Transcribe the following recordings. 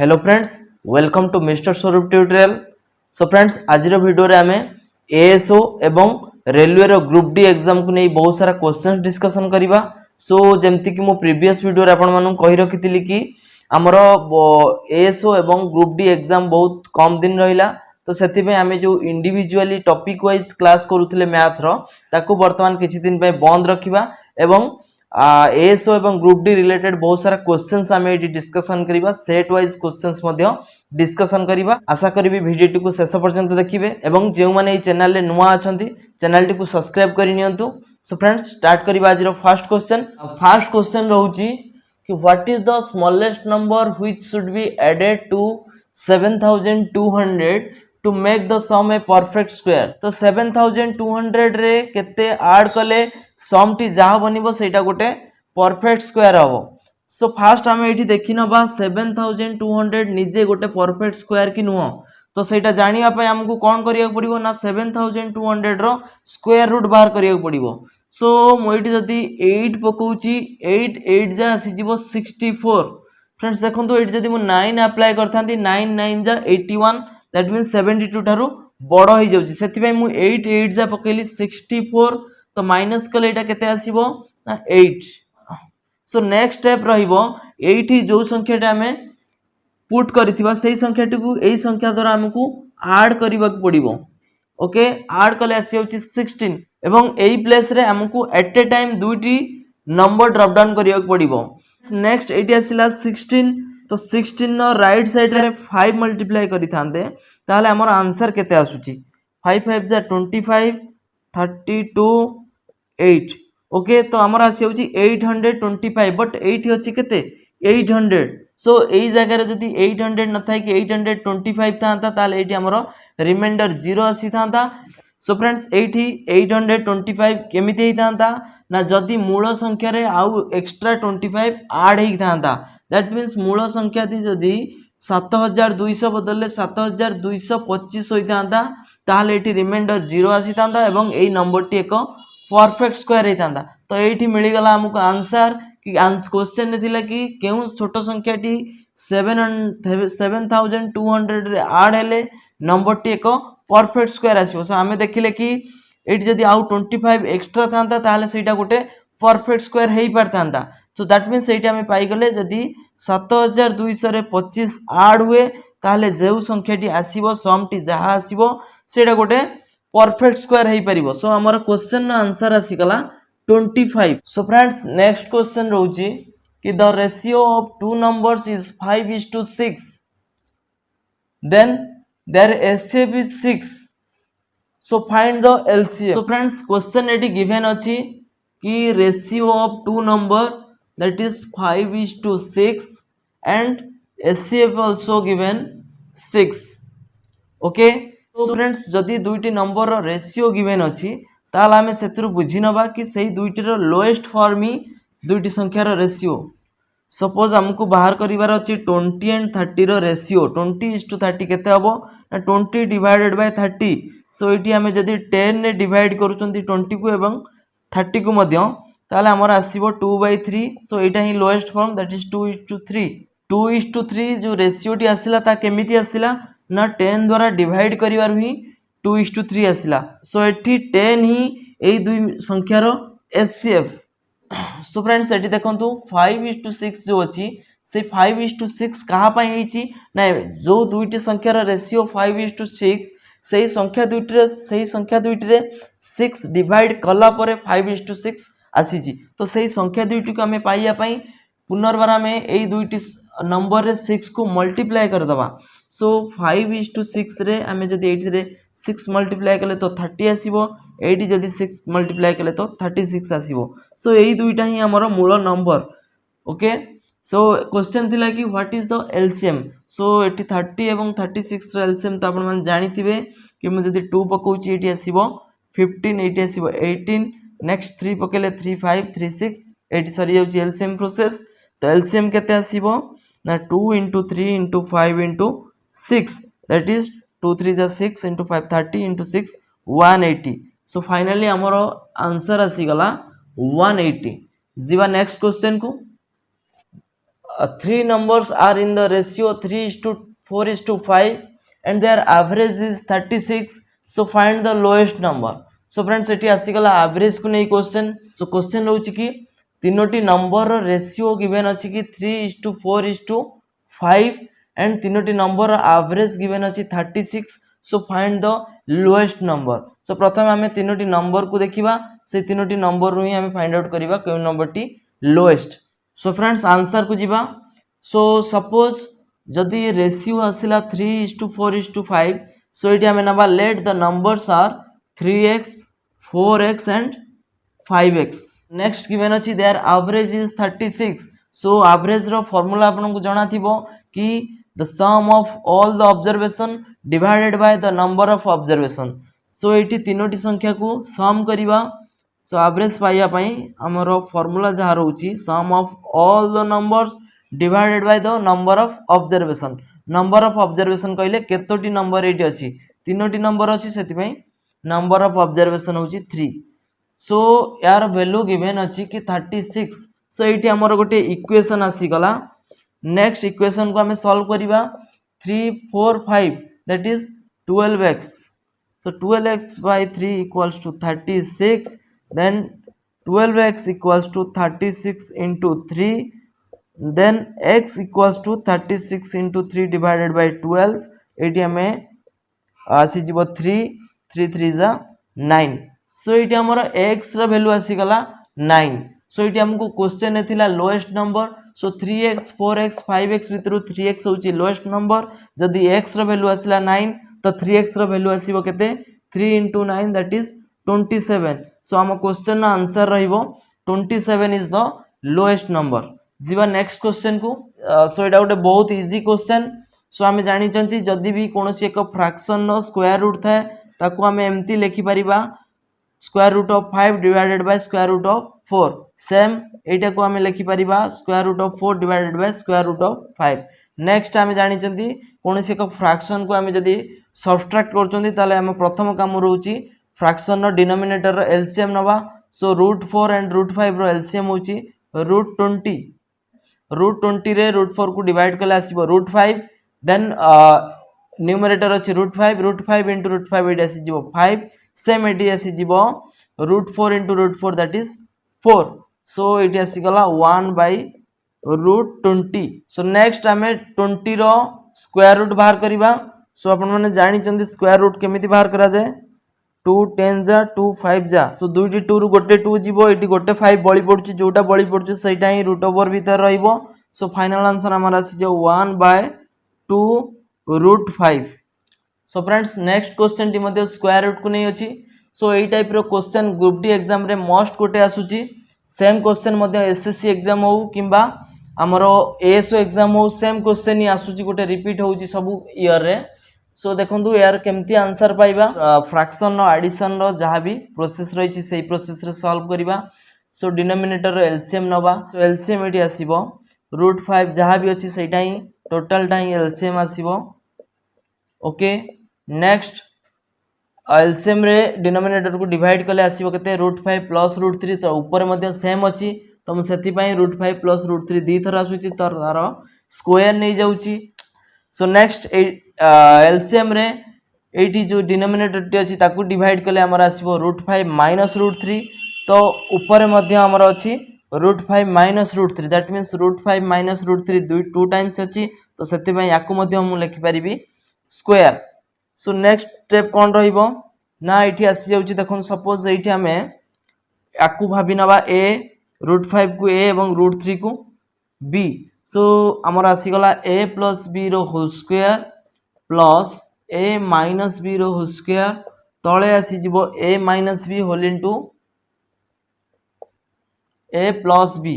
Hello friends, welcome to mister Swarup tutorial. So friends, आज video रे आमे एएसओ एवं रेलवे रो ग्रुप डी एग्जाम को नहीं बहुत सारा क्वेश्चन डिस्कशन करिबा। सो जेमति कि मो प्रीवियस वीडियो रे आपण मानु कहि रखितिली कि हमर एएसओ एवं ग्रुप डी एग्जाम बहुत कम दिन रहिला, तो सेति पे आमे जो इंडिविजुअली टॉपिक वाइज क्लास करूथिले मैथ रो ताकू वर्तमान किछि दिन पे बंद रखिबा एवं एएसओ एवं ग्रुप डी रिलेटेड बहुत सारा क्वेश्चंस आमे एटी डिस्कशन करिबा। सेट वाइज क्वेश्चंस मध्य डिस्कशन करिबा। आशा करिबि वीडियो टी को शेष पर्यंत देखिबे एवं जेउ माने ए चैनल रे नुवा अछंती चैनल टी को सब्सक्राइब करि नियंतु। सो फ्रेंड्स, स्टार्ट करिबा आज रो फर्स्ट क्वेश्चन। फर्स्ट क्वेश्चन रहउची कि what is the smallest number which should be added to 7200 to make the sum a perfect square. तो 7200 रे केते ऐड कले सम टी जहा बनिबो सेटा गोटे परफेक्ट स्क्वायर हबो। सो फास्ट आमे एठी देखि नबा 7200 निजे गोटे परफेक्ट स्क्वायर कि नुह। तो सेटा जानिबा पय हमकु कोन करिया पड़िबो ना 7200 रो स्क्वायर रूट बाहर करिया पड़िबो। सो मो एठी जदी 8 पकोउची 8 8 जा आसी जिवो 64। फ्रेंड्स देखंतु एठी जदी मो 9 अप्लाई करथांती 9 9 जा 81, दैट मींस 72 थारु बड़ हो जाउची। सेति पय मु 8 8 जा पकेली 64, तो माइनस कले एटा केते आसीबो ना 8। सो नेक्स्ट स्टेप रहिबो एठी जो संख्याटा हमें पुट करिथिबा सेही संख्याटी को एही संख्या द्वारा हमकु ऐड करिबा पड़िबो। ओके, ऐड कले आसी होची 16 एवं एही प्लेस रे हमकु एट ए टाइम दुईटी नंबर ड्रॉप डाउन करिया पड़िबो। नेक्स्ट एठी आसीला 16, तो 16 नो राइट साइड रे 5 मल्टीप्लाई करिथांते ताले हमर आंसर केते आसुची 5 5 जा 25 32 8। ओके, तो हमर आसी होची 825, बट एठी होची केते 800। सो एई जगह रे जदी 800 न थाई कि 825 थांता ताले एठी हमर रिमाइंडर 0 आसी थांता। सो फ्रेंड्स, एठी 825 केमिति हेई थांता ना जदी मूल संख्या रे आउ एक्स्ट्रा 25 ऐड हेई थांता, दैट मींस मूल संख्या थी जदी 7200 बदले 7225 होई थांता ताले एठी रिमाइंडर 0 आसी थांता एवं एई नंबर टी एक परफेक्ट स्क्वायर हेई थांता। तो एठी मिली गला हमको आंसर कि क्वेश्चन ने थिला कि केउ छोट संख्या टी 7200 रे ऐड हेले नंबर टी एक परफेक्ट स्क्वायर आसीबो। सो हमें देखिले कि एठी जदी आउ 25 एक्स्ट्रा थांता ताले सेटा गोटे परफेक्ट स्क्वायर हेई पारथांता। सो दैट मींस एटा हमें पाई गले जदी 7200 रे 25 ऐड हुए ताले जेउ संख्याटी आसीबो सम टी जहा आसीबो सेटा गोटे परफेक्ट स्क्वायर हेई परिबो। सो हमर क्वेश्चन ना आंसर आसी गला 25। सो फ्रेंड्स, नेक्स्ट क्वेश्चन रहउची कि the ratio of two numbers is 5:6, then their HCF is 6, so find the LCM. So friends, question एटी गिवन अछि कि ratio of two number that is 5:6 and HCF also given 6। Okay, so friends, जदी दुईटी number रो ratio given अछि ताल हमें सेतरु बुझी नबा कि सेही दुईटी रो लोएस्ट फॉर्म ही दुईटी संख्या रो रेशियो। सपोज हमकु बाहर करिवार अछि 20 एंड 30 रो रेशियो। 20:30 केते हबो ना 20 डिवाइडेड बाय 30। सो एटी हमें जदी 10 ने डिवाइड करूचंती 20 को एवं 30 को मध्य ताले हमर आसीबो 2/3। सो एटा ही लोएस्ट फॉर्म दैट इज 2:3। 2:3 जो रेशियो टी आसिला ता केमिति आसिला ना 10 द्वारा डिवाइड करिवार ही 2:3 आसिला। सो एठी 10 ही एई दुई संख्यार एचसीएफ। सो फ्रेंड्स, एठी देखंतु 5:6 जो अछि से 5:6 कहा पई हेची ना जो दुईटी संख्यार रेशियो 5:6 सेही संख्या दुईटी रे 6 डिवाइड कला परे 5:6 आसीची। तो सेही संख्या दुईटी को हमें पाइया पई पुनर्बार हमें एई दुईटी नंबर रे 6 को मल्टीप्लाई कर दबा। सो 5:6 रे हमें जदी एठी रे 6 मल्टीप्लाई कले तो 30 आसीबो, एठी जदी 6 मल्टीप्लाई कले तो 36 आसीबो। सो एई दुईटा ही हमर मूल नंबर। ओके, सो क्वेश्चन थिला कि व्हाट इज द एलसीएम। सो एठी 30 एवं 36 रो एलसीएम तो आपण मान जानिथिबे कि मु जदी 2 पकोउची एठी आसीबो 15, एठी आसीबो 18, नेक्स्ट 3 पकेले 3 5 3 6, एठी सरी जाउची एलसीएम प्रोसेस। तो एलसीएम केते आसीबो ना 2 into 3 into 5 into 6, that is 2 3 जा 6 into 5 30 into 6 180। सो फाइनली हमर आंसर आसी गला 180। जीवा नेक्स्ट क्वेश्चन को। three numbers are in the ratio 3:4:5 and their average is 36, so find the lowest number. So friends एटी आसीगला average को नहीं क्वेश्चन. So क्वेश्चन रहउछि कि तीनोटी नंबर रो रेशियो गिवन अछि कि 3:4:5 एंड तीनोटी नंबर रो एवरेज गिवन अछि 36, so find the lowest number. So प्रथम आमे तीनोटी नंबर को देखिबा, से तीनोटी नंबर रो ही आमे फाइंड आउट करिबा केउ number T lowest. So friends answer को जीवा. सो सपोज जदि रेशियो आसिला 3:4:5, सो इटी आमे नबा let the numbers are 3x 4x and 5x. Next given अछि their average is 36. So average रो फार्मूला आपन को जणा थिबो कि the sum of all the observation divided by the number of observation. So एटी तीनोटी संख्या को सम करिबा. सो एवरेज पाइया पई हमरो फार्मूला जहा रहउची sum of all the numbers divided by the number of observation. Number of observation कहले केतोटी नंबर एटी अछि, तीनोटी नंबर अछि, सेति पई नंबर ऑफ ऑब्जर्वेशन होची 3. सो यार वैल्यू गिवन अछि कि 36. सो एटी हमर गोटे इक्वेशन आसी गला. नेक्स्ट इक्वेशन को हमें सॉल्व करिबा. 3 4 5 that is 12x. so 12x by 3 equals to 36. then 12x equals to 36 into 3. then x equals to 36 into 3 divided by 12. Eighty हमें आसी जीवो 3 3 3 जा 9. सो ये आमर एक्स वैल्यू आसीगला 9. सो ये आमको क्वेश्चन एथिला लोएस्ट नंबर. सो 3x 4x 5x भितर 3x होची लोएस्ट नंबर. जदि x वैल्यू आसिला 9 तो 3x वैल्यू आसीबो केते 3 into 9 दैट इज 27. सो आम क्वेश्चन आंसर रहिबो 27 इज द लोएस्ट नंबर. जीवा नेक्स्ट क्वेश्चन को. सो एटा गोटे बहुत इजी क्वेश्चन. सो आम जानी चंती जदि भी कोनोसी एक फ्रैक्शन नो स्क्वायर रूट थाए ताको आम एमती लिखि परिबा square root of 5 divided by square root of 4. Same एटा को आम लिखि परिबा square root of 4 divided by square root of 5. Next आम जानी चंती कोनोसी एक फ्रैक्शन को आम जदि सब्ट्रैक्ट करचंती ताले आम प्रथम काम रहउची फ्रैक्शन नो डिनोमिनेटर रो एलसीएम नबा. सो रूट 4 एंड रूट 5 रो एलसीएम होची रूट 20. रूट 20 रे रूट 4 को डिवाइड कले आसीबो रूट 5. देन न्यूमरेटर अछि रूट 5 into रूट 5 एटी आसी जीवो 5. सेम एटी आसी जीवो root 4 into root 4 that is 4. So एटी आसी गला 1 by रूट 20. सो नेक्स्ट आमे 20 रो स्क्वायर रूट बाहर करिबा. सो अपन माने जानि चंदी स्क्वायर रूट केमिति बाहर करा जाय. 2 10 जा 2 5 जा. सो दुईटी 2 रु गोटे 2 जीवो, एटी गोटे 5 बळी पडुची, जोटा बळी पडुची सेटा ही रूट ओवर भीतर रहइबो. सो फाइनल आंसर हमर आसी जो 1 by 2 root 5. So friends next question टी मध्ये स्क्वायर रूट को नहीं अछि. सो एई टाइप रो क्वेश्चन ग्रुप डी एग्जाम रे मोस्ट कोटे आसुची. सेम क्वेश्चन मध्ये एसएससी एग्जाम हो किंबा हमरो एएसओ एग्जाम हो सेम क्वेश्चन ही आसुची, गोटे रिपीट होउची सब ईयर रे. सो देखंतु यार केमती आंसर पाइबा. फ्रैक्शन रो एडिशन रो जहां भी प्रोसेस रहिची सेही प्रोसेस रे सॉल्व करिबा. सो डिनोमिनेटर रो एलसीएम नबा. सो एलसीएम एटी आसीबो रूट 5 जहां भी अछि सेटा ही टोटल टा ही एलसीएम आसीबो. ओके नेक्स्ट एलसीएम रे डिनोमिनेटर को डिवाइड कले आसीबो केते रूट 5 प्लस रूट 3. तो ऊपर मध्ये सेम अछि तो हम सेति पई रूट 5 प्लस रूट 3 दी थरा आसुची तो तार स्क्वायर नै जाउची. सो नेक्स्ट एलसीएम रे एटी जो डिनोमिनेटर टी अछि ताकू डिवाइड कले हमर आसीबो रूट 5 माइनस रूट 3. तो ऊपर मध्ये हमर अछि root 5 minus root 3 that means root 5 minus root 3 2 times अछि. तो सेति पई याकू मध्ये हम लिखि परिबी स्क्वायर. सो नेक्स्ट स्टेप कोन रहिबो ना एठी आसी जाउची. देखन सपोज एठी हमें याकू भाबी नबा ए रूट 5 को ए एवं रूट 3 को बी. सो हमर आसी गला a प्लस b रो whole square plus a minus b रो होल स्क्वायर तळे आसी जिवो a minus b whole into a plus b.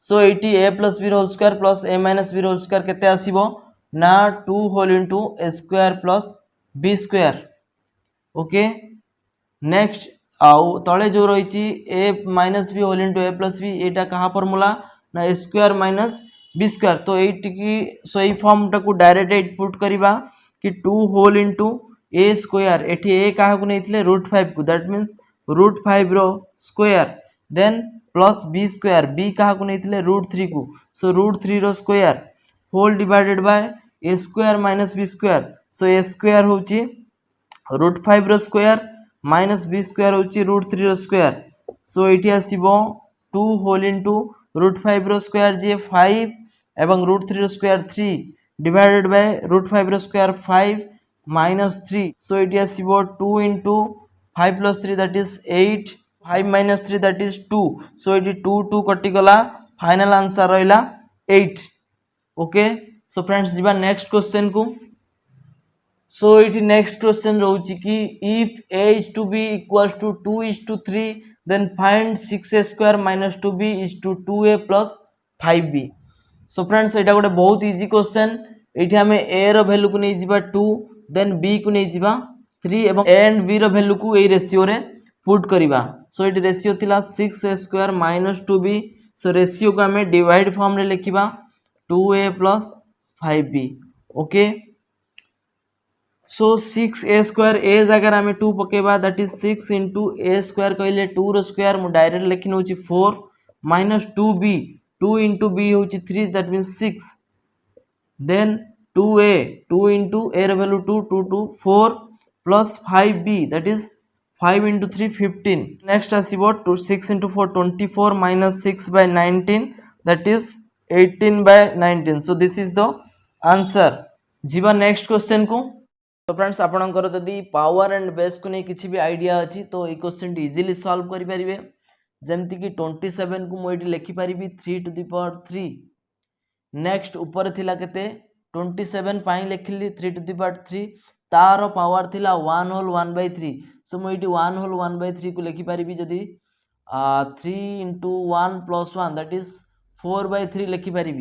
So एटी a प्लस b रो whole square plus a minus b रो होल स्क्वायर केते आसीबो ना 2 whole into a square plus b square. Okay next आउ तळे जो रहिची a minus b whole into a plus b एटा कहा फार्मूला ना a square minus b square. तो एटी की सही फॉर्म टाकू डायरेक्ट पुट करिबा कि 2 होल इनटू a स्क्वायर. एठी a कहा को नैथिले रूट 5 को दैट मींस रूट 5 रो square. Then plus b square b क्या नहीं √3 को सो √3 रो square whole divided by a square minus b square so a square होची √5 रो स्क्वायर माइनस बी स्क्वायर होची √3 रो स्क्वायर सो एठी आसीबो 2 होल इनटू √5 रो स्क्वायर जे 5 एवं √3 रो स्क्वायर 3 डिवाइडेड बाय √5 रो स्क्वायर 5 माइनस 3 सो एठी आसीबो 2 into 5 plus 3 that is 8 5 minus 3 that is 2 so एठी 2 2 कटि गला फाइनल आंसर रहिला 8 ओके सो फ्रेंड्स जीवा नेक्स्ट क्वेश्चन को सो इट नेक्स्ट क्वेश्चन रोची कि if a is to b equals to 2 is to 3 then find 6a square minus 2b is to 2a plus 5b so friends एटा गोटे बहुत easy question एठी हमें a रो value को नै जिबा 2 देन b को नै जिबा 3 एवं a एंड b रो वैल्यू को एई रेशियो रे पुट करिबा सो एटी रेशियो थिला 6a square minus 2b so ratio को हमें डिवाइड फॉर्म रे लिखिबा 2a plus 5b okay so 6a square ए जगह आम 2 पकेबा that is 6 into a square कहले 2 रो स्क्वायर मु डायरेक्ट लिखि नउची 4 माइनस 2b 2 इंटू b होची 3 that means 6 then 2a 2 into a रो value 2 2 2 4 plus 5b that is 5 into 3 15 next आसीबो 6 into 4 24 minus 6 by 19 that is 18 by 19 so this is the answer जीवा next question को तो friends आपणकर जदि power and base को नहीं किसी भी आइडिया अच्छी तो ये क्वेश्चन इजिली सॉल्व करें जमती कि 27 को मुझे लिखिपारि 3 टू द पावर 3 नेक्स्ट ऊपर थिला केते 27 पाई लिखिली 3 टू द पावर 3 तार पावर थिला 1 होल 1/3 सो मुझे 1 होल 1/3 को लिखिपारि जदि 3 इंटू 1 प्लस 1 दैट इज 4/3 लिखिपारि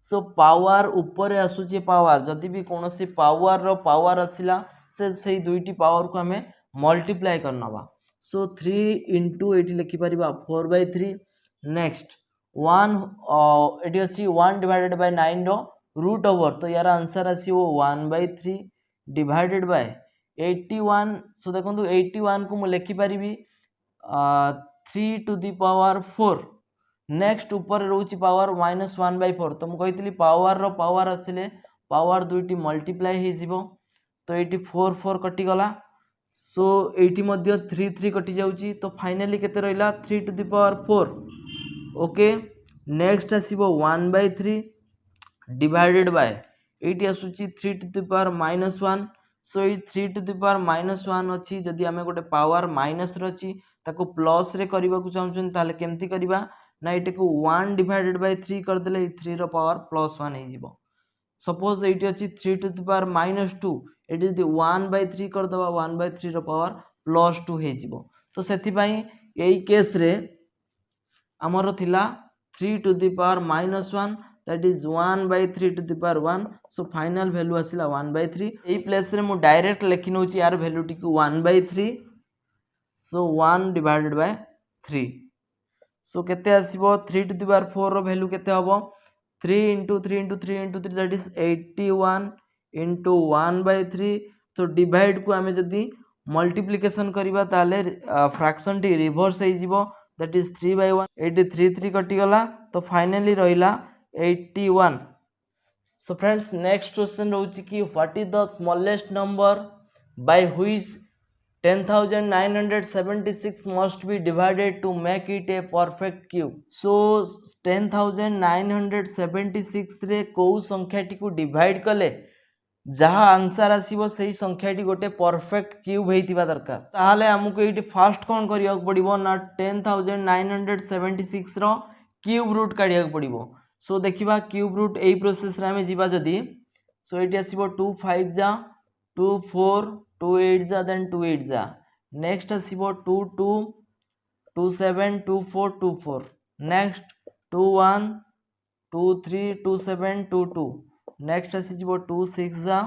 सो पावर ऊपर आसुचे पावर जदि भी कौन सी पावर रो पावर आसिला से दुईटी पावर को हमें मल्टीप्लाई करनवा सो 3 इंटू एटी लिखिपर 4/3 नेक्स्ट 1 एटी अच्छी 1 डिवाइडेड बाय 9 रो रूट ओवर तो यार आंसर आसीबो 1/3 डिवाइडेड बाय 81 सो देखो 81 को मु लिखिपर 3 टू द पावर 4 नेक्स्ट ऊपर रोची पावर -1/4 तो मुझे कही पावर रो पावर आसिले पावर दुईटी मल्टीप्लाई हो जिवो तो ये 4 4 कटिगला सो ये 3 3 कटि जाउची तो फाइनली केते रहिला 3 to the power 4 okay next आसीबो 1/3 डिवाइडेड बाय ये आसुची 3 टू द पावर -1 सो ये 3 टू द पावर -1 अच्छी जदि आमे गोटे पावर माइनस रची ताको प्लस रे करबा को चाहछन ताले केमती करबा ना ये 1 डिवाइडेड बाय 3 कर देले 3 रो पावर +1 हो जिवो सपोज ये अच्छी 3 टू द पावर -2 ये यदि 1/3 कर दबा 1/3 रो पावर +2 हो जिवो तो सेति पई एई केस रे हमरो थिला 3 to the power -1 that is 1/3 to the power 1 so final value आसिला 1/3 एई प्लेस रे मु डायरेक्ट लिखि नउची यार वैल्यू टी 1/3 सो 1 डिवाइडेड बाय 3 सो केते आसीबो 3 टू द पावर 4 रो वैल्यू केते हबो 3 into 3 into 3 into 3 that is 81 into 1/3 तो डिवाइड को आमे जदी मल्टीप्लिकेशन करिबा ताले फ्रैक्शन टी रिवर्स हो जिवो दैट इज 3/1 83 3 कटि गला तो फाइनली रहिला 81 सो फ्रेंड्स नेक्स्ट क्वेश्चन रहउची कि what is the smallest number by which 10,976 must be divided to make it a perfect cube. So 10,976 रे को संख्या टी को डिवाइड कले जहाँ आंसर आसीबो सही संख्या टी गोटे परफेक्ट क्यूब हेतिबा दरकार ताहाले हमको एटी फास्ट कोन करिया पड़िबो ना 10,976 रो क्यूब रूट काढिया पड़िबो सो देखिबा क्यूब रूट एई प्रोसेस रे हमें जीवा जदी सो एटी आसीबो 2 5 जा 2 4 2 8 जा देन 2 8 जा नेक्स्ट आसीबो 2 2 2 7 2 4 2 4 नेक्स्ट 2 1 2 3 2 7 2 2 नेक्स्ट आसीबो 2 6 जा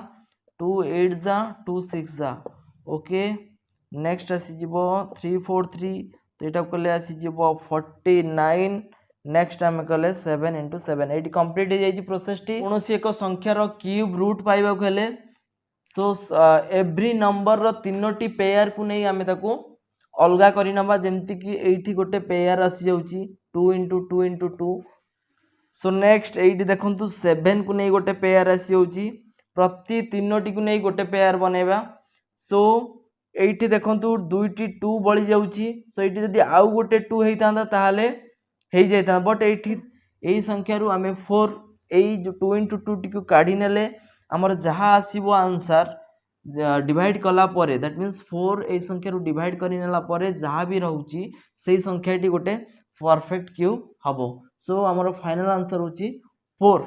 2 8 जा 2 6 जा ओके नेक्स्ट आसीबो 3 4 3 तो एटा कले आसीबो 49 नेक्स्ट आम कले 7 into 7 एटी कंप्लीट हो जाई प्रोसेस टी कोनोसी एक संख्या रो क्यूब रूट पाइबा को हेले सो एव्री नंबर रो तीनोटी पेयर को नहीं आमे ताको अलगा करी नबा जेमति कि एठी गोटे पेयर आसी जाउची 2 into 2 into 2। So next eighty देखंतु 7 को नहीं गोटे पेयर आसी होची प्रति तीनोटी को नहीं गोटे पेयर बनेबा। सो एइटी देखंतु दुईटी 2 बळी जाउची। सो एइटी जदी आउ गोटे 2 हेइतांदा ताहाले हेइ जाइता, बट एइटी एई संख्या रु आमे 4 एई जो 2 इंटू 2 टी को काढी नेले हमर जहा आसीबो आंसर डिवाइड कला परे, दैट मीन्स 4 एई संख्या रु डिवाइड करि नेला परे जहा भी रहउची सेई संख्याटी गोटे परफेक्ट क्यूब हबो। सो आमर फाइनल आंसर होची 4।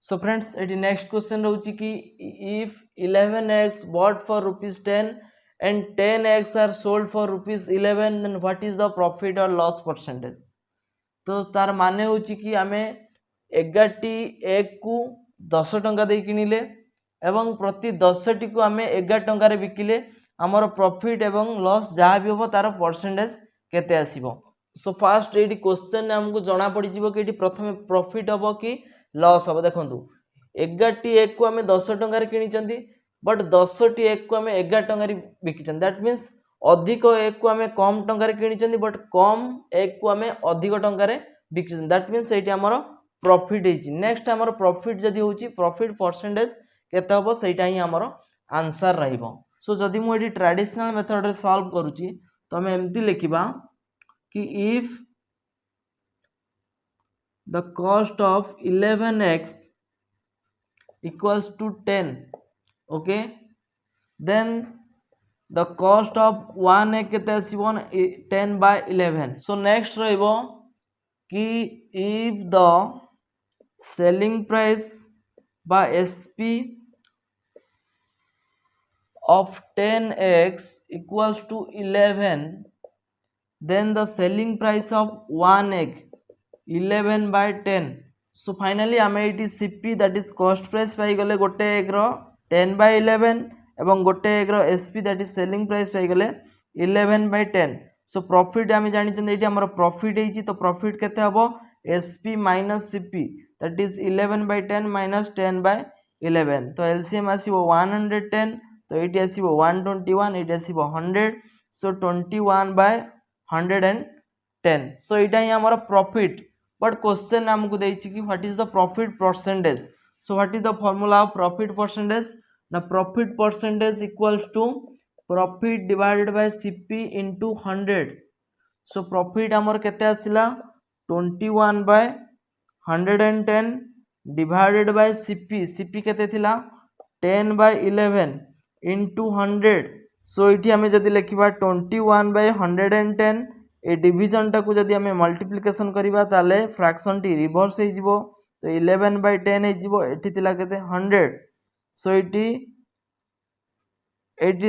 सो फ्रेंड्स एटी नेक्स्ट क्वेश्चन रहउची कि if 11x bought for ₹10 and 10x are sold for ₹11 then what is the profit or loss percentage। तो तार माने होची कि आमे 11टी एग को 10 टंका दे किनिले एवं प्रति 10टी को आमे 11 टंका रे बिकिले हमर प्रॉफिट एवं लॉस जहाँ भी हो तार परसेंटेज केते आसीबो। सो फास्ट एटी क्वेश्चन हमको जना पड़ी जिवो कि एटी प्रथमे प्रॉफिट हबो कि लॉस हबो। देखंतु 11टी एग को आमे 10 टंका रे किनिचंती बट 10टी एग को आमे 11 टंका रे बिकिचंती, दैट मीन्स अधिक एग को आमे कम टंका रे किनिचंती बट कम एग को आमे अधिक टंका रे बिकिचंती, दैट मीन्स एटी हमर प्रॉफिट हेची। नेक्स्ट हमर प्रॉफिट जदी होची प्रॉफिट परसेंटेज केते हबो सेटा ही हमर आंसर रहइबो। सो जदी मु एटी ट्रेडिशनल मेथड रे सॉल्व करूची तो हम एम्ति लिखिबा कि if the cost of 11x equals to 10, okay, then the cost of 1 egg केते आसीबो 10 by 11। so next रहइबो कि if the selling price by SP of 10x equals to 11 then the selling price of 1 egg 11 by 10। so finally आमे इटी CP that is cost price पाई गले गोटे एग रो 10 by 11 एवं गोटे एग रो SP that is selling price पाई गले 11 by 10। so profit आमे जानि चंदे इटी हमर प्रॉफिट हेची तो प्रॉफिट केते हबो SP minus CP that is 11 by 10 minus 10 by 11। तो LCM आसीबो 110 तो इटी आसीबो 121 इटी आसीबो 100। so 21 by 110। so इटा ही हमारा प्रॉफिट बट क्वेश्चन हमको देछि कि what is the profit percentage. So what is the formula of profit percentage ना profit percentage equals to profit divided by CP into 100। So profit हमर केते आसिला 21 by 110 divided by CP, CP केते थिला 10 bye 11 into 100। सो इठी हमें जदि लिखिबा 21 by 110 A division टाकू जदि हमें मल्टीप्लिकेशन करिबा ताले फ्रैक्शन टी रिवर्स हे जिवो तो 11 बाय 10 हे जिवो एठी थिला केते 100। सो एठी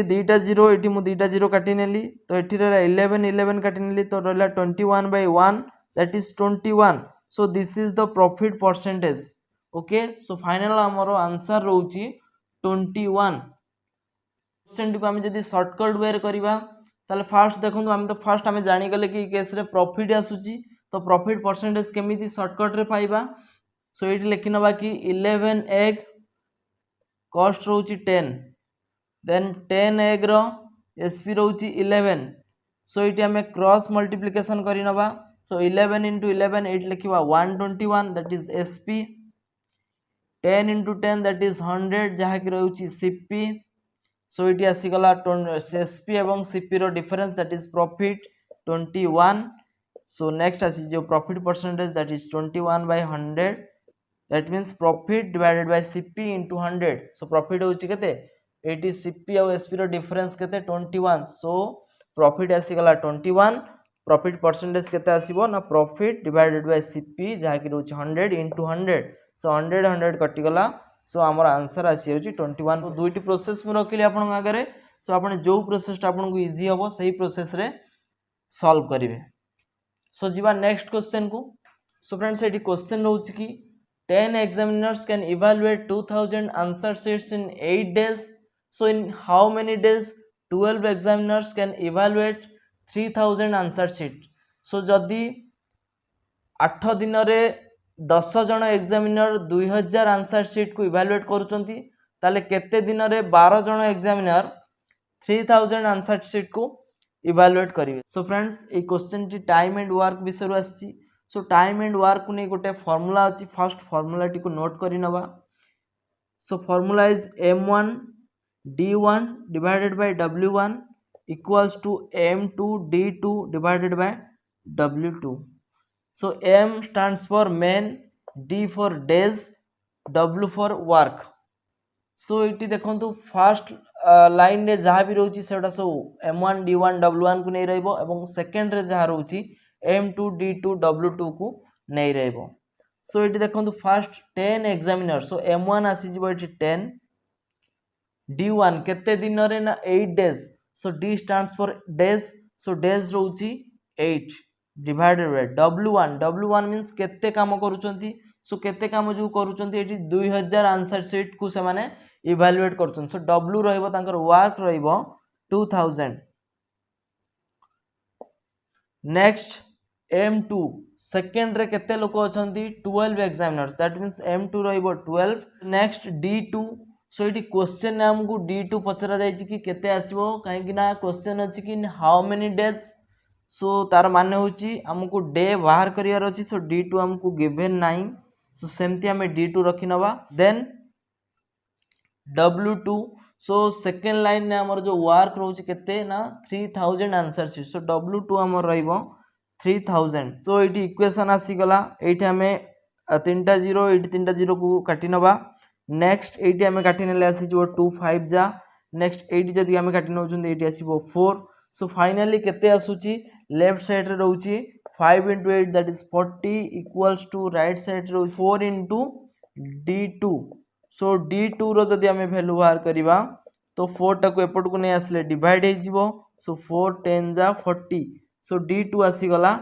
दुईटा जीरो एठी मु दुईटा जीरो काटी नेली तो एठी रहला 11 11 काटी नेली तो रहला 21 by 1 that is 21। So this is the profit percentage. Okay so final हमरो आंसर रहउची 21। क्वेश्चन को हम जदि शॉर्टकट वे करबा ताले फास्ट देखो हम तो फास्ट आम जानी गले कि केस रे प्रॉफिट आसुची तो प्रॉफिट परसेंटेज केमिति शॉर्टकट रे पाइबा। सो ये लिखि नबा कि 11 एग कॉस्ट रहउची 10 देन 10 एग रो एसपी रहउची 11। सो ये आम क्रॉस मल्टीप्लिकेशन करि नबा। सो 11 into 11 ये लिखिबा 121 that is SP 10 into 10 that is 100 जहा कि रहउची सीपी। सो इटी आसीगला एसपी एवं सीपी रो difference that is profit 21। So next आसी जो profit percentage that is 21 by 100 that means profit divided by CP into 100। So profit होची केते एटी सीपी और एसपी रो डिफरेंस केते 21। सो प्रॉफिट आसीगला 21। प्रॉफिट परसेंटेज केते आसीबो ना प्रॉफिट डिवाइडेड बाय सीपी जहा कि रहउची 100 इनटू 100। सो 100 100 कटि गला। सो आमर आंसर आसी होची 21। दुईटी प्रोसेस मु रखिली आपन आगे। सो आपन जो प्रोसेस आपन को इजी हबो सही प्रोसेस रे सॉल्व करिवे। सो जीवा नेक्स्ट क्वेश्चन को। सो फ्रेंड्स एटी क्वेश्चन रहउची कि 10 examiners can evaluate 2000 answer sheets in 8 days. So in how many days 12 examiners can evaluate 3000 answer sheet। so जदि 8 दिन रे 10 जन एग्जामिनर 2000 आंसर शीट को इवैल्यूएट करूचंती ताले केते दिन रे 12 जन एग्जामिनर 3000 आंसर शीट को इवैल्यूएट करिवे। So friends A question T time and work विषय आछि। सो टाइम एंड वर्क को नहीं गोटे फॉर्मूला अच्छी फर्स्ट फॉर्मूला टी को नोट कर नवा so formula is m1 d1 divided by w1 equals to m2 d2 divided by w2 so m stands for main d for days w for work सो ये देखो fast line रे जहाँ भी रोचे से सब m1 d1 w1 को नहीं रही सेकेंड रे जहाँ रोचे m2 d2 w2 को नहीं रही सो ये देखो फास्ट 10 एग्जामिनर सो m1 आसीज 10 d1 केते दिन रे ना 8 days so d stands for days so days रोची 8 डिवाइडेड बाय w1 मींस केते काम करूचंती सो केते काम जो करूचंती एठी 2000 आंसर शीट को से माने इवैल्यूएट करचन सो w रहइबो तांकर वर्क रहइबो 2000 नेक्स्ट m2 सेकेंड रे केते लोक अछंती 12 examiners that means m2 रहइबो 12 next d2 सो ये क्वेश्चन ने हमको d2 पचरा जायछि कि केते आसीबो काहे कि ना क्वेश्चन अछि कि हाउ मेनी डेज सो तार माने होछि हमको डे बाहर करियार अछि सो d2 हमको गिवन नाही सो सेमती हमें d2 रखि नबा then w2 so second line ने हमर जो वर्क रोछि केते ना 3000 आंसर शीट सो w2 हमर रहइबो 3000 सो एटी इक्वेशन आसी गला एटी हमें तीनटा जीरो एटी तीनटा जीरो को काटी नबा नेक्स्ट एटी हमें काटी नेले आसी जो 2 5 जा नेक्स्ट एटी जदी हमें काटी नउछन एटी आसीबो 4 सो फाइनली केते आसुची लेफ्ट साइड रे रहउची 5 into 8 that is 40 equals to right side रे 4 into d2 सो d2 रो जदी हमें वैल्यू बाहर करिबा तो 4 टा को एपट को नहीं आसले डिवाइड हे जिवो सो 4 10 जा 40 सो d2 आसी गला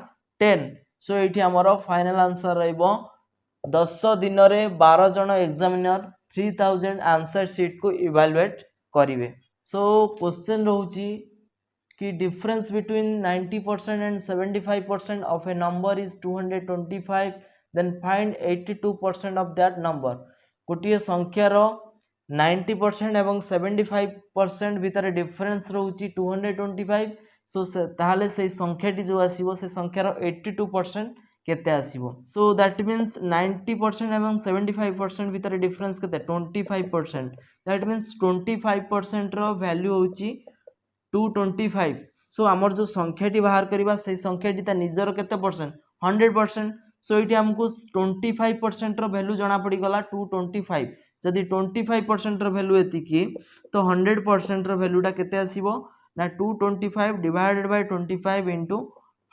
10 सो एठी हमरो फाइनल आंसर रहइबो 10 दिन रे 12 जन एग्जामिनर 3000 आंसर शीट को इवैल्यूएट करिवे सो क्वेश्चन रहउची कि difference between 90% and 75% of a number is 225 then find 82% of that number गोटे संख्यार 90% एवं 75% भितर डिफरेंस रोची 225 सो ताहले से संख्याटी जो आसीबो से संख्यार 82% केते आसीबो सो दैट मींस 90% एवं 75% भितर डिफरेंस केते 25% दैट मींस 25% रो वैल्यू होची 225 सो आमर जो संख्याटी बाहर करबा से संख्याटी ता निजर केते परसेंट 100% सो ये हमको 25% रो वैल्यू जाना पड़ी गला 225 जदि 25% रो वैल्यू एति की तो 100% रो वैल्यूटा केते आसीबो ना 225 डिवाइडेड बाय 25 into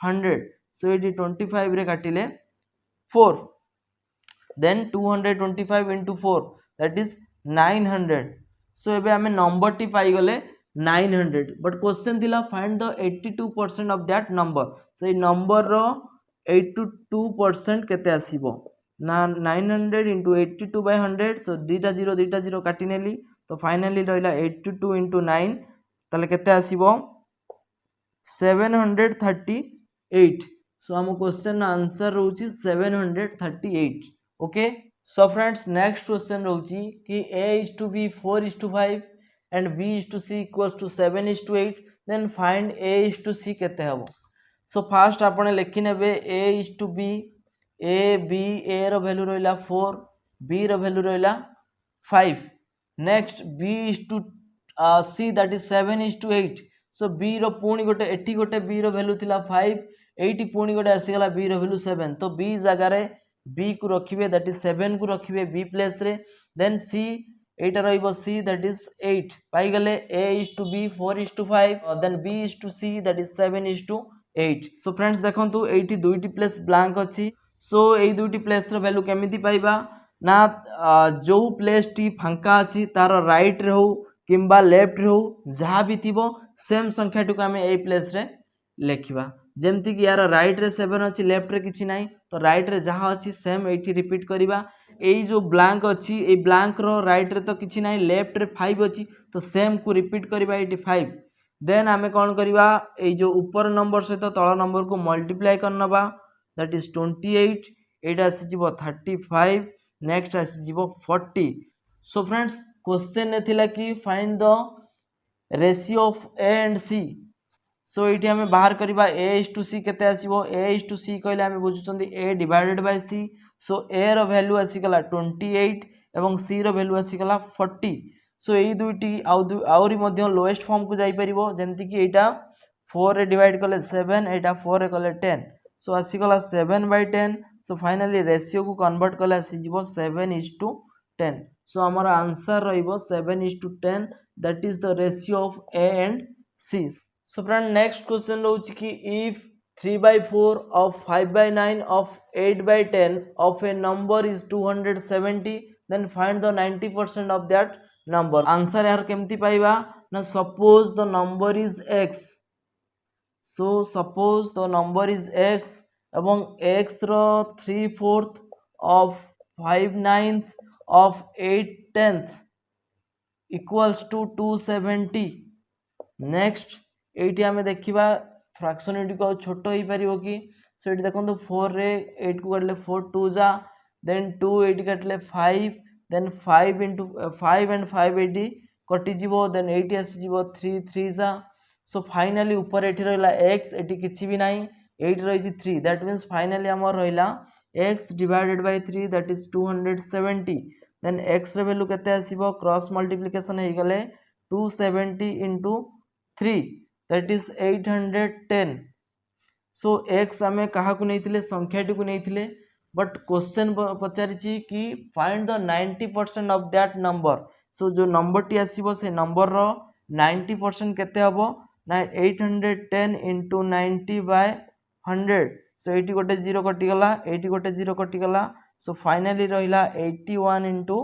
100 सो ये 25 रे काटिले 4 देन 225 into 4 दैट इज 900 सो एबे हमें नंबर टी पाई गले 900 बट क्वेश्चन थिला find the 82% of that number so ये नंबर रो 82% केते आसीबो ना 900 into 82 by 100 तो दीटा जीरो काटी नेली तो फाइनली रहला 82 into 9 ताले केते आसीबो 738 सो हम क्वेश्चन आंसर रहउची 738 okay so friends next question रहउची कि a is to b 4 is to 5 and b is to c equals to 7 is to 8 then find a is to c केते हबो so fast आपने लिखि नेबे a is to b a रो value रहला 4 b रो वैल्यू रहला 5 next b is to c that is 7 is to 8 so b रो पुणी गोटे एठी गोटे b रो वैल्यू थिला 5 एठी पुणी गोटे आसी गला b रो वैल्यू 7 तो b जगह रे b को रखिबे दैट इज 7 को रखिबे b प्लेस रे देन c एटा रहइबो c दैट इज 8 पाई गले a is to b 4 is to 5 देन b is to c that is 7 is to 8 so friends देखंतु एठी दुईटी प्लेस ब्लैंक अछि सो एई दुईटी प्लेस रो वैल्यू केमिति पाइबा ना जो प्लेस टी फांका अछि तार राइट रे हो किंबा लेफ्ट रे हो जहाँ भी थिबो सेम संख्या टुक आमे एई प्लेस रे लेखिबा जेमति कि यार राइट रे 7 अछि लेफ्ट रे किछि नाही तो राइट रे जहाँ अछि सेम एठी रिपीट करिबा एई जो ब्लैंक अछि एई ब्लैंक रो राइट रे तो किछि नाही लेफ्ट रे 5 अछि तो सेम को रिपीट करिबा एठी 5 देन आमे कोन करिबा एई जो ऊपर नंबर सहित तळ नंबर को मल्टीप्लाई करनबा दैट इज 28 एटा आसी जिवो 35 नेक्स्ट आसी जिवो 40 सो फ्रेंड्स क्वेश्चन ने थिला कि find the ratio of A and C so ये आम बाहर करवा A/C केते आसीबो A/C कहले आम बुझुचंदी A divided by C so A रो वैल्यू आसीगला 28 एवं C रो वैल्यू आसीगला 40 सो यही दुईटी आउरी मध्य लोएस्ट फॉर्म को जाई परिबो जेमति कि एटा 4 रे डिवाइड कले 7 एटा 4 रे कले 10 सो आसीगला 7/10 सो फाइनली रेशियो को कन्वर्ट कले आसीजिवो 7:10 सो हमर आंसर रहिबो 7:10 that is the ratio of A and C so friend next question रोच कि if 3/4 of 5/9 of 8/10 of a number is 270 then find the 90% of that number answer यार केमती पाइबा ना suppose the number is x so suppose the number is x एवं x रो 3/4 of 5/9 of 8/10 equals to 270 next एटी आम देखा फ्रैक्शनटी को छोट हो पार कि सो ये देखो 4 रे 8 को काटले 4 2 जा देन 2 8 काटले 5 देन 5 इंटू 5 एंड 5 एटी कटिज देन 8 आसीज 3 3 जा सो फाइनाली ऊपर ये रहा एक्स एटी किसी भी ना 8 रही 3 दैट मीन्स फाइनाली आम रहा x divided by 3 that is 270 then x value केते आसीबो क्रॉस मल्टीप्लिकेशन हो गले 270 into 3 that is 810 so x आमे कहा को नहीं संख्याटी को नहीं बट क्वेश्चन पचारि कि find the 90% of that number so जो नंबर टी आसीबो से नंबर रो 90% केते हबो ना 810 इंटू 90/100 सो एटी गोटे 0 कटिगला एटी गोटे 0 कटिगला सो फाइनाली रहिला 81 इंटू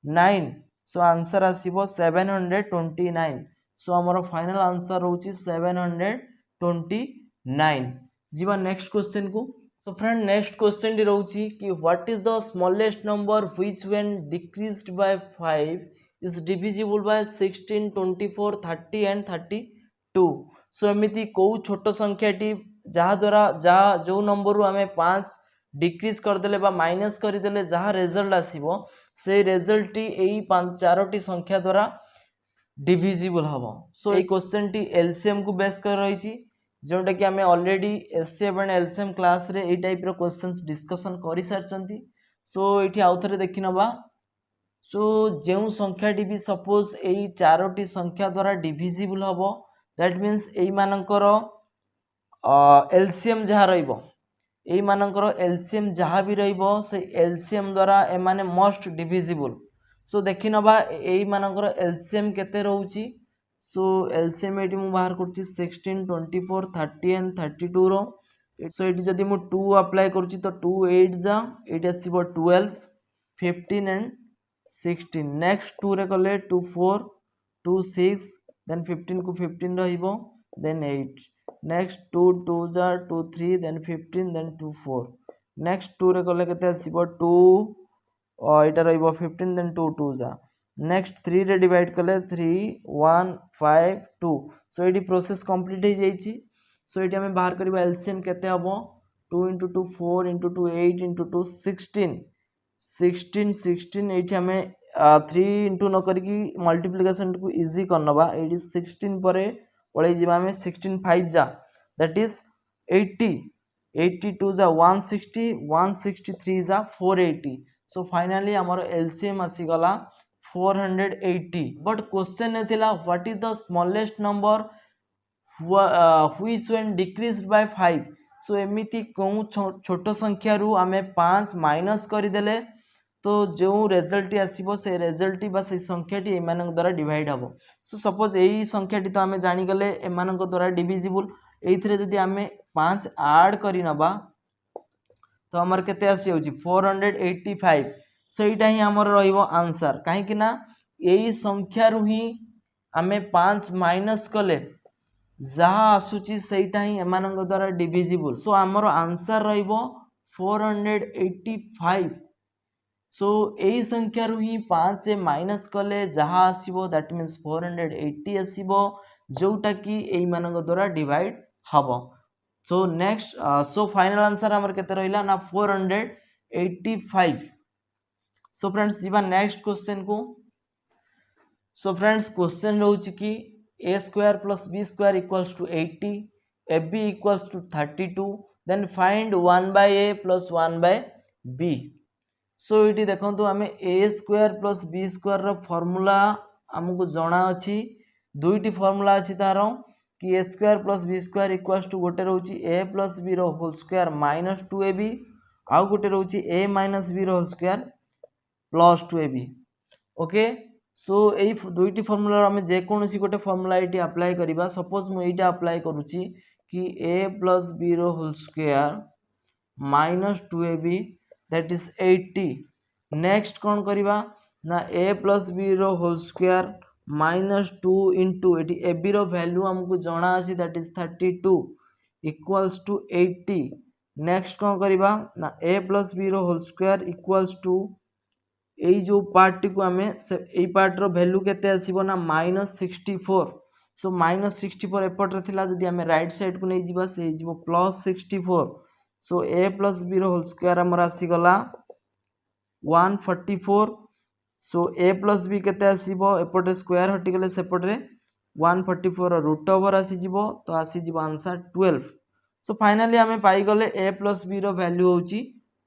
9 सो आंसर आसीबो 729 सो आमर फाइनल आंसर रोची 729 जीवा नेक्स्ट क्वेश्चन को तो फ्रेंड नेक्स्ट क्वेश्चन रोची कि what is the smallest number which when decreased bye 5 is divisible by 16 24 30 and 32 सो एमिति को छोट संख्याटी जहाँ द्वारा जहाँ जो नंबर आम 5 डिक्रीज करदेले बा माइनस करदेले जहाँ रिजल्ट आसीबो से रिजल्ट टी एई 4टी संख्या द्वारा डिविजिबल हम सो ये क्वेश्चन टी एलसीएम को बेस कर रही जोटा कि आम already HCF and LCM class रे ए टाइप रो क्वेश्चंस डिस्कशन कर सारी सो ये आउ थे देखी नवा सो जो संख्याटी भी सपोज यही 4टी संख्या द्वारा डिविजिबल हम दैट मीन्स यही मानकर एलसीएम जहाँ रही मानकर एलसीएम जहाँ भी रही एलसीएम द्वारा एमाने मस्ट डिविजिबल सो देखी नवा यही मानकर एलसीएम केते रहउची सो एलसीएम एटी मु बाहर करछि 16 24 30 एंड 32 रो सो एटी जदी मु 2 अप्लाई करछि तो 2 8 जा एटी आसीबो 12 15 एंड 16 नेक्स्ट 2 रे कले 2 4 2 6 देन 15 को 15 रहिबो देन 8 नेक्स्ट 2 2 जा 2 3 देन 15 देन 2 4 नेक्स्ट 2 रे कले केते आसीबो 2 इटा रहिबो 15 देन 2 2 जा नेक्स्ट 3 रे डिवाइड कले 3 1 5 2 सो एटी प्रोसेस कंप्लीट हो जाइछि सो एटी हमें बाहर करबा एलसीएम केते हबो 2 * 2 4 * 2 8 * 2 16 16 16 एटी हमें 3 इंटू न करके मल्टीप्लिकेशन को इजी करनबा एटी 16 परे पळे जिबा हमें 16 5 जा दैट इज 80 82 जा 160 163 जा 480 सो फाइनली आमर एलसीएम आसीगला 480 बट क्वेश्चन ने थिला what is the smallest number which when decreased bye 5 सो एमिति को छोट संख्या रु आमे 5 माइनस कर देले तो जो रिजल्ट आसीबो से रिजल्ट बा से संख्याटी एमानक द्वारा डिवाइड हबो सो सपोज एई संख्याटी तो आमे जानि गले एमानक द्वारा डिविजिबल एइथरे जदि आमे 5 ऐड करि नबा तो हमर केते आसी होची 485 सो एटा ही हमर रहिबो आंसर काहे कि ना एई संख्या रु ही आमे 5 माइनस कले जहाँ आसुची सेटा ही एमानक द्वारा डिविजिबल सो हमर आंसर रहिबो 485 सो यही संख्या रु ही 5 से माइनस कले जहाँ आसीबो दैट मीन्स 480 आसीबो जोटा कि एई मानक द्वारा डिवाइड हबो so next so final answer हमर केते रहिला ना 485 सो फ्रेंड्स जीवा नेक्स्ट क्वेश्चन को सो फ्रेंड्स क्वेश्चन रहउची कि a square plus b square equals to 80, ab equals to 32, then find 1 by a plus 1 by b. सो ये देखो आम a square plus b square formula आमको जना अच्छी दुईटी फर्मूला अच्छी तार कि a square plus b square equals to गोटे रोचे a plus b whole square minus 2ab आउ गोटे रोचे a minus b whole square plus 2ab. Okay so यही दुईटी फर्मूला आम जेकोसी गोटे फर्मूला ये अप्लाई करवा. सपोज मुझे अप्लाई करुच्ची कि a plus b whole square minus 2ab that is 80. Next कौन करवा ना a plus b whole square minus 2 into ये ए बी वैल्यू आमको जना अच्छी that is 32 equals to 80. Next कौन करवा ना a plus b whole square equals to यही जो पार्ट टी को आम यही पार्टर भैल्यू केते आसीबो ना -64. सो -64 एपटे थिला जदि आम राइट साइड को नहीं जीवा से जीवो +64. सो a plus b whole square आमर आसीगला 144. सो ए प्लस बी केते आसीबो एपटे स्क्वायर हटिगले सेपटे 144 रूट ओवर आसीजिवो तो आसीजिवो आंसर 12. सो फाइनली आम पाईगले ए प्लस बी वैल्यू होची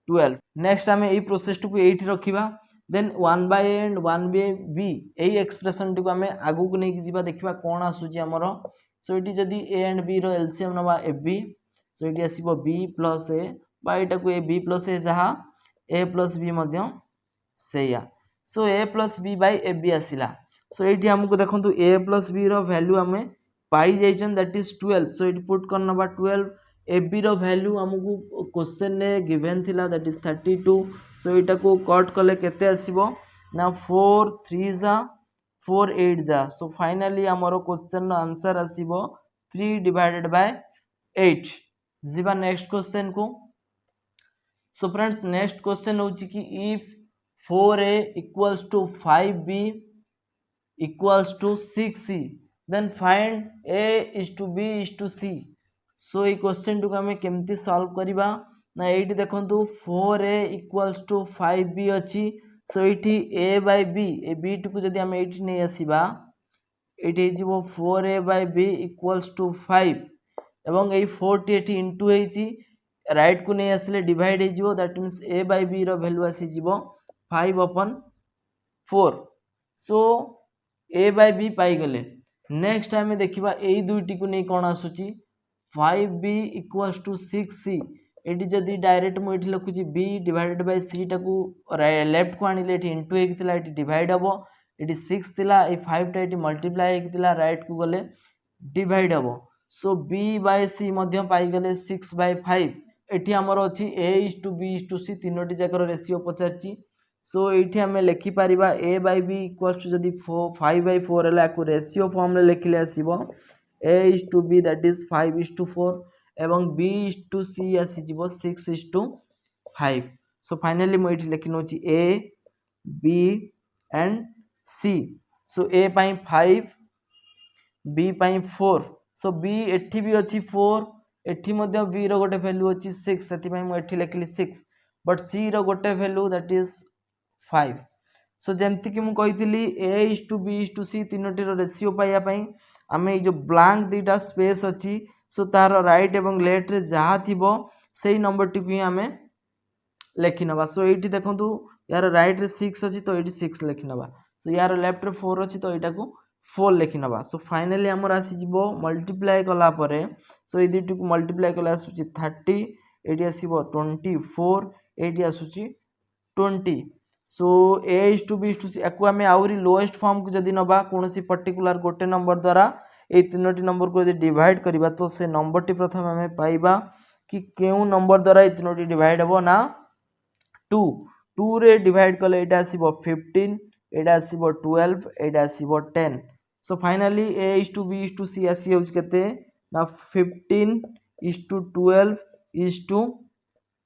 12. नेक्स्ट आम यही प्रोसेस को ये रखा. Then 1 by a and 1 by b यही एक्सप्रेशन टी को आम आगू को लेकिन जीवा देखा कौन आसूची आमर. सो ये जदि ए एंड बी एलसीएम नवा ए बी सो ये आसो बी प्लस ए बाईटा को ए बी प्लस ए जहाँ ए प्लस बी से. So a plus b by a b आसला. सो ये आमको देखो ए प्लस बी वैल्यू आम पाई जाइछन दैट इज 12. सो ये पुट कर नवा 12. ए बी वैल्यू आमको क्वेश्चन ने गिवन थिला दैट इज 32. सो यहाँ को कट कले केते आसीबो ना 4 3 जा 4 8 जा. सो फाइनली आमर क्वेश्चन आंसर आसीबो 3 डिवाइडेड बाय 8. जीवा नेक्स्ट क्वेश्चन को. सो फ्रेंड्स नेक्स्ट क्वेश्चन होची कि if 4a equals to 5b equals to 6c then find a is to b is to c. So ये क्वेश्चन को आम केमती सॉल्व करवा ना ये देखो 4a इक्वल्स टू 5b अच्छी. सो ये a बाय b ए b टी को जब आम ये नहीं आसवा ये 4a bye b equals to 5 एवं ये 4 टी ये इंटू होती राइट को नहीं आसले डिवाइड हो that means a by b value आसीज 5/4. सो a बाय b पाईगले. नेक्स्ट आम देखा यही दुईटी को नहीं कौन आसूची 5b इक्वल्स टू 6c. ये जदि डायरेक्ट मुझे लिखुची b डिवाइडेड बाय c टाकू लेफ्ट को आनिले इंटू होता ये डिवाइड हम ये 6 थिला ये 5 टा ये मल्टीप्लाई होता राइट को गले डिवाइड हम. सो b बाय c पाईगले 6/5. ये आमर अच्छी a is to b is to c तीनोटी जाकर रेसीओ पचार. सो ये आम लिखिपर a by b equals to जदि 5/4 है आपको रेसीओ फॉर्म में लिखिले आसब a is to b that is 5:4 एवं b इज टू c आसीज 6:5. सो फाइनली मुझे लिखि now a b and c. So a पाई 5 b पाई 4. सो b एठी भी अच्छी 4 एठी मध्य b रो गोटे वैल्यू अच्छी 6 से मुझे लिखिली 6 बट c रो गोटे वैल्यू दैट इज 5. सो जमती कि मुझे a is to b is to c तीनोटी रेसीओ पाइबापी आम ये ब्लांक दीटा स्पेस अच्छी. सो तार राइट एवं लेफ्ट रे जहाँ थी से नंबर टी को ही आम लिखि नवा. सो ये देखो यार राइट रे 6 अच्छी तो ये 6 लिखि नवा. सो यार लेफ्ट रे 4 अच्छी तो यहाँ को 4 लिखि नवा. सो फाइनली आमर आसीज मल्टीप्लाई कलापर. सो ये दुटी को मल्टीप्लाई कले आसूची 30 ये आसो 24 ये आसूची 20. So a is to b is to c या आम आहरी लोएस्ट फॉर्म को जदि नवा कौन पर्टिकुलर गोटे नंबर द्वारा ये तीनोटी नंबर को डिवाइड करवा तो से नंबर टी प्रथम आम पाइबा कि क्यों नंबर द्वारा ये तीनोटी डिवाइड हम ना 2 रे डिवाइड कले ये आसो 15 ये आसो 12 ये आसो 10. So finally a is to b is to c आसी के ना 15 is to 12 is to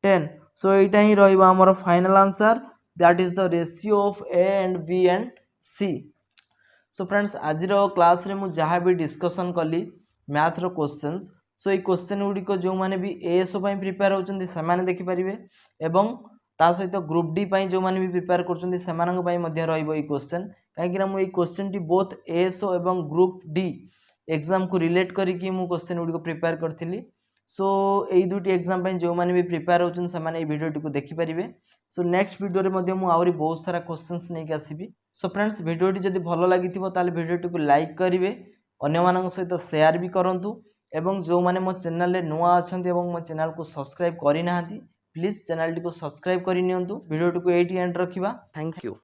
10. So यहाँ ही रहा final answer that is the ratio of a and b and c. So friends आज क्लास रे मु जहाँ भी डिस्कसन कली मैथ रो क्वेश्चंस. सो ये क्वेश्चन गुड़िक जो मैंने भी एएसओ प्रिपेयर होती से देखिपारे एवं ता सहित ग्रुप डी जो मैंने भी प्रिपेयर कर क्वेश्चन कहीं मुझे क्वेश्चन टी बोथ एएसओ एवं ग्रुप डी एग्जाम को रिलेट करिकी मु क्वेश्चन गुडी को प्रिपेयर करथिली। सो एई दुटी एग्जाम पे जो माने भी प्रिपेयर होचन से माने ए वीडियो को देखि परिबे। सो नेक्स्ट वीडियो रे मध्ये मु आउरी बहुत सारा क्वेश्चंस नै के आसीबी। सो फ्रेंड्स वीडियो जदि भलो लागिथिबो ताले वीडियो को लाइक करिवे, अन्य मानक सहित शेयर भी करंतु एवं जो माने मो चैनल रे नुआ अछंती एवं मो चैनल को सब्सक्राइब करि नाहंती प्लीज चैनल टी को सब्सक्राइब करि नियंतु। वीडियो को एटी एंड रखिबा। Thank you.